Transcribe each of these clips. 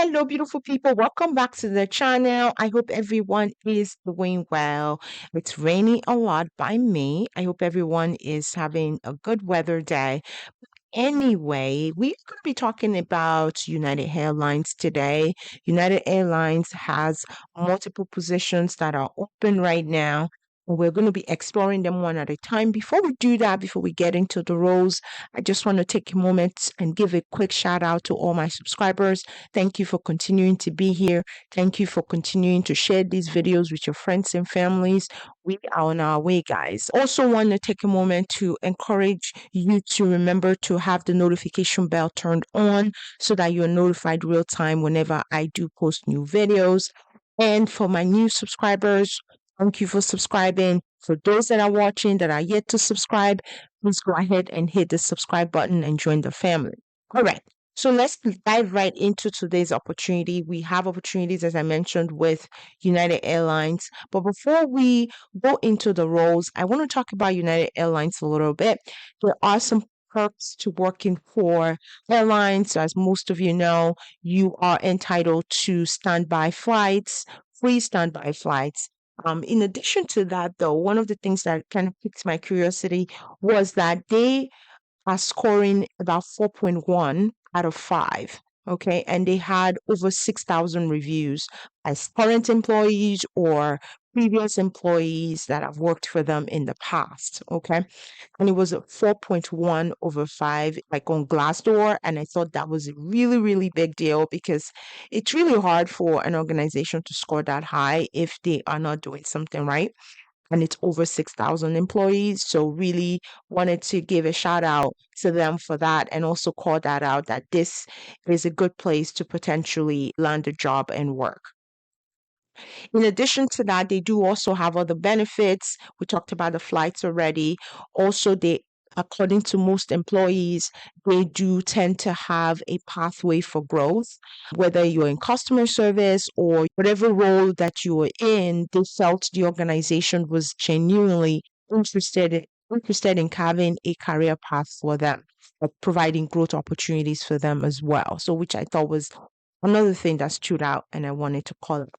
Hello, beautiful people. Welcome back to the channel. I hope everyone is doing well. It's raining a lot by me. I hope everyone is having a good weather day. Anyway, we're going to be talking about United Airlines today. United Airlines has multiple positions that are open right now. We're going to be exploring them one at a time. Before we do that, before we get into the roles, I just want to take a moment and give a quick shout out to all my subscribers. Thank you for continuing to be here. Thank you for continuing to share these videos with your friends and families. We are on our way, guys. Also, want to take a moment to encourage you to remember to have the notification bell turned on so that you're notified real time whenever I do post new videos. And for my new subscribers, thank you for subscribing. For those that are watching that are yet to subscribe, please go ahead and hit the subscribe button and join the family. All right. So let's dive right into today's opportunity. We have opportunities, as I mentioned, with United Airlines. But before we go into the roles, I want to talk about United Airlines a little bit. There are some perks to working for airlines. As most of you know, you are entitled to standby flights, free standby flights. In addition to that, though, one of the things that kind of piqued my curiosity was that they are scoring about 4.1 out of 5. Okay. And they had over 6,000 reviews as current employees or previous employees that have worked for them in the past. Okay. And it was a 4.1 over 5, like on Glassdoor. And I thought that was a really, really big deal because it's really hard for an organization to score that high if they are not doing something right, and it's over 6,000 employees. So really wanted to give a shout out to them for that and also call that out that this is a good place to potentially land a job and work. In addition to that, they do also have other benefits. We talked about the flights already. Also, they according to most employees, they do tend to have a pathway for growth. Whether you're in customer service or whatever role that you were in, they felt the organization was genuinely interested in having a career path for them, like providing growth opportunities for them as well. So, which I thought was another thing that stood out and I wanted to call it.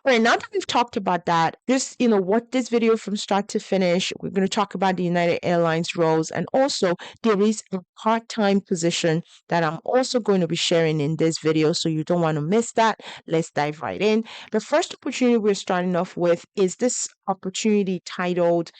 All right, now that we've talked about that, what this video from start to finish, we're going to talk about the United Airlines roles, and also there is a part-time position that I'm also going to be sharing in this video, so you don't want to miss that. Let's dive right in. The first opportunity we're starting off with is this opportunity titled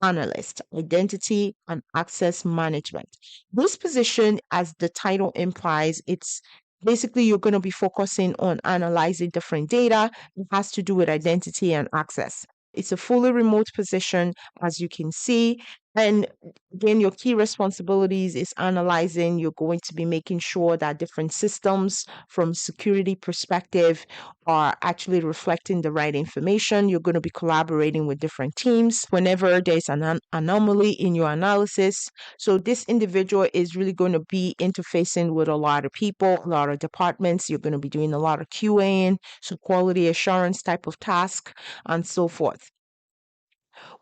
Analyst, Identity and Access Management. This position, as the title implies, it's basically you're going to be focusing on analyzing different data. It has to do with identity and access. It's a fully remote position, as you can see. And again, your key responsibilities is analyzing. You're going to be making sure that different systems from security perspective are actually reflecting the right information. You're going to be collaborating with different teams whenever there's an anomaly in your analysis. So this individual is really going to be interfacing with a lot of people, a lot of departments. You're going to be doing a lot of QAing, so quality assurance type of task, and so forth.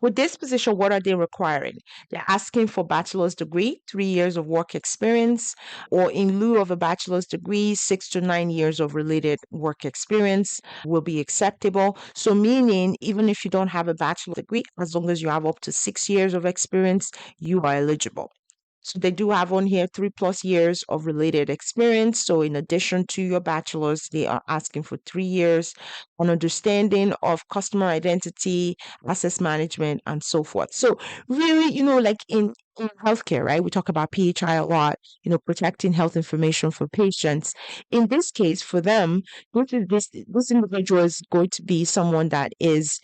With this position, what are they requiring? They're asking for bachelor's degree, 3 years of work experience, or in lieu of a bachelor's degree, 6 to 9 years of related work experience will be acceptable. So meaning, even if you don't have a bachelor's degree, as long as you have up to 6 years of experience, you are eligible. So they do have on here 3+ years of related experience. So in addition to your bachelor's, they are asking for 3 years on understanding of customer identity, access management, and so forth. So really, like in healthcare, right? We talk about PHI a lot, protecting health information for patients. In this case, for them, this individual is going to be someone that is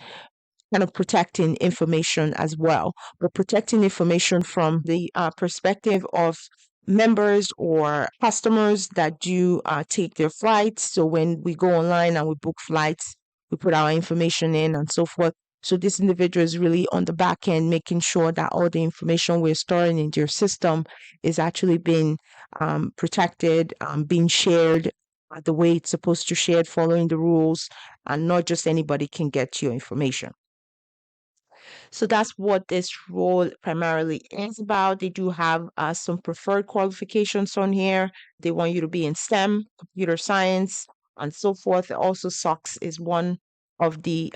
kind of protecting information as well, but protecting information from the perspective of members or customers that do take their flights. So when we go online and we book flights, we put our information in and so forth. So this individual is really on the back end, making sure that all the information we're storing in your system is actually being protected, being shared the way it's supposed to share, following the rules, and not just anybody can get your information. So that's what this role primarily is about. They do have some preferred qualifications on here. They want you to be in STEM, computer science, and so forth. Also, SOX is one of the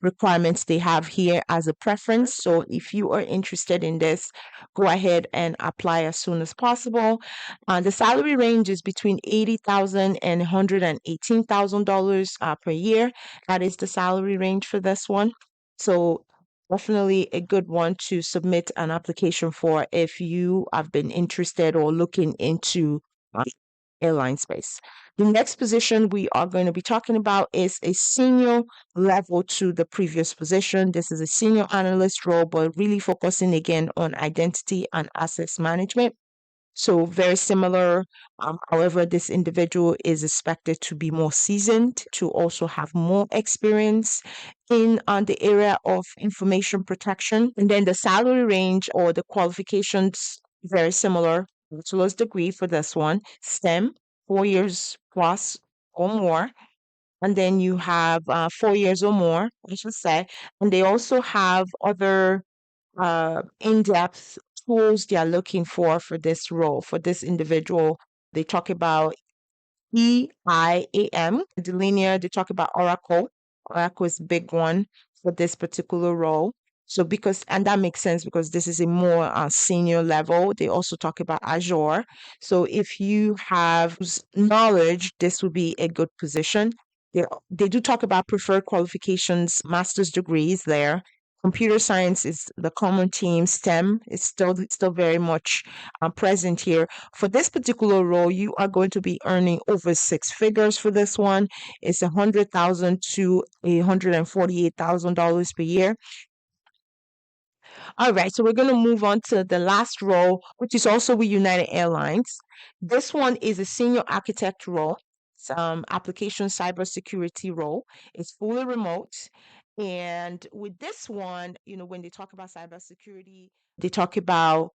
requirements they have here as a preference. So if you are interested in this, go ahead and apply as soon as possible. The salary range is between $80,000 and $118,000 per year. That is the salary range for this one. So definitely a good one to submit an application for if you have been interested or looking into airline space. The next position we are going to be talking about is a senior level to the previous position. This is a senior analyst role, but really focusing again on identity and access management. So very similar. However, this individual is expected to be more seasoned, to also have more experience in the area of information protection. And then the salary range or the qualifications, very similar. Bachelor's degree for this one, STEM, 4 years plus or more. And then you have 4 years or more, I should say. And they also have other in-depth tools they are looking for this role, for this individual. They talk about EIAM, the linear, they talk about Oracle. Oracle is a big one for this particular role. So and that makes sense because this is a more senior level. They also talk about Azure. So if you have knowledge, this would be a good position. They do talk about preferred qualifications, master's degrees there. Computer science is the common theme. STEM is still very much present here. For this particular role, you are going to be earning over six figures for this one. It's $100,000 to $148,000 per year. All right, so we're going to move on to the last role, which is also with United Airlines. This one is a senior architect role. It's application cybersecurity role. It's fully remote. And with this one, when they talk about cybersecurity, they talk about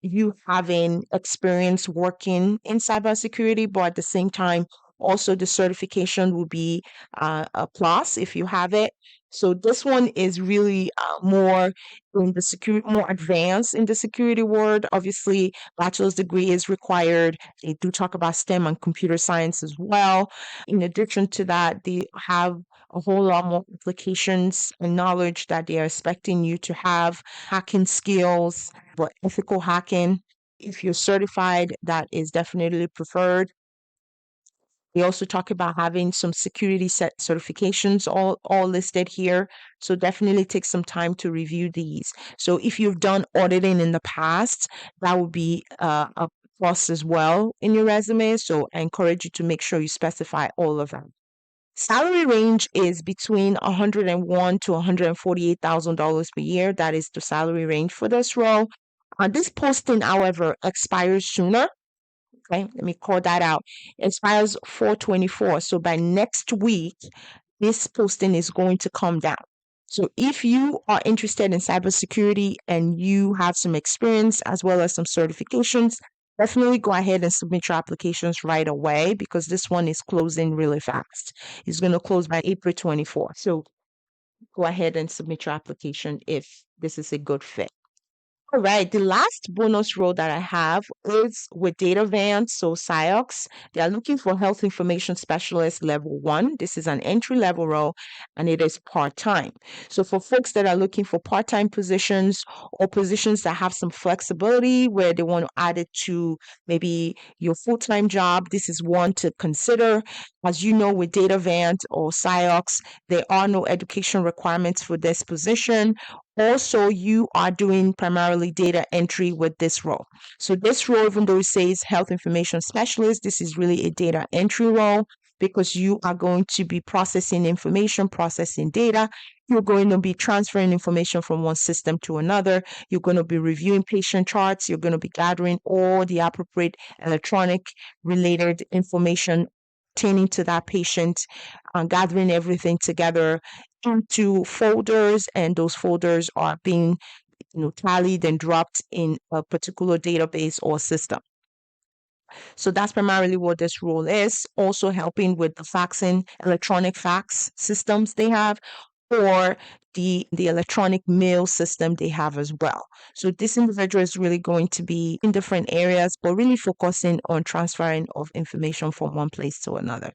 you having experience working in cybersecurity, but at the same time, also the certification will be a plus if you have it. So this one is really more in the security, more advanced in the security world. Obviously, bachelor's degree is required. They do talk about STEM and computer science as well. In addition to that, they have a whole lot more applications and knowledge that they are expecting you to have, hacking skills, but ethical hacking. If you're certified, that is definitely preferred. We also talk about having some security set certifications all listed here. So definitely take some time to review these. So if you've done auditing in the past, that would be a plus as well in your resume. So I encourage you to make sure you specify all of them. Salary range is between $101 to $148,000 per year. That is the salary range for this role. This posting, however, expires sooner. Okay, let me call that out. It expires 4/24. So by next week, this posting is going to come down. So if you are interested in cybersecurity and you have some experience as well as some certifications, definitely go ahead and submit your applications right away because this one is closing really fast. It's going to close by April 24th. So go ahead and submit your application if this is a good fit. All right, the last bonus role that I have is with Datavant, so SIOX. They are looking for health information specialist level 1. This is an entry level role and it is part-time. So for folks that are looking for part-time positions or positions that have some flexibility where they want to add it to maybe your full-time job, this is one to consider. As you know, with Datavant or SIOX, there are no education requirements for this position. Also, you are doing primarily data entry with this role. So this role, even though it says health information specialist, this is really a data entry role because you are going to be processing information, processing data. You're going to be transferring information from one system to another. You're going to be reviewing patient charts. You're going to be gathering all the appropriate electronic related information pertaining to that patient, gathering everything together into folders, and those folders are being tallied and dropped in a particular database or system. So that's primarily what this role is. Also helping with the faxing, electronic fax systems they have, or the electronic mail system they have as well. So this individual is really going to be in different areas, but really focusing on transferring of information from one place to another.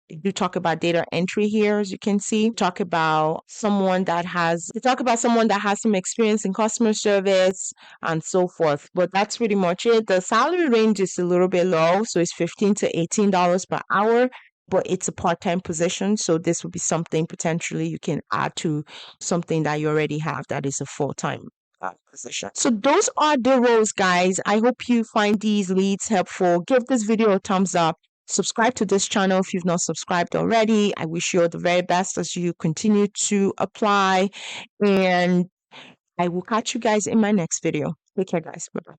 You talk about data entry here, as you can see. Talk about someone that has some experience in customer service and so forth. But that's pretty much it. The salary range is a little bit low, so it's $15 to $18 per hour. But it's a part-time position, so this would be something potentially you can add to something that you already have that is a full-time position. So those are the roles, guys. I hope you find these leads helpful. Give this video a thumbs up. Subscribe to this channel if you've not subscribed already. I wish you all the very best as you continue to apply. And I will catch you guys in my next video. Take care, guys. Bye-bye.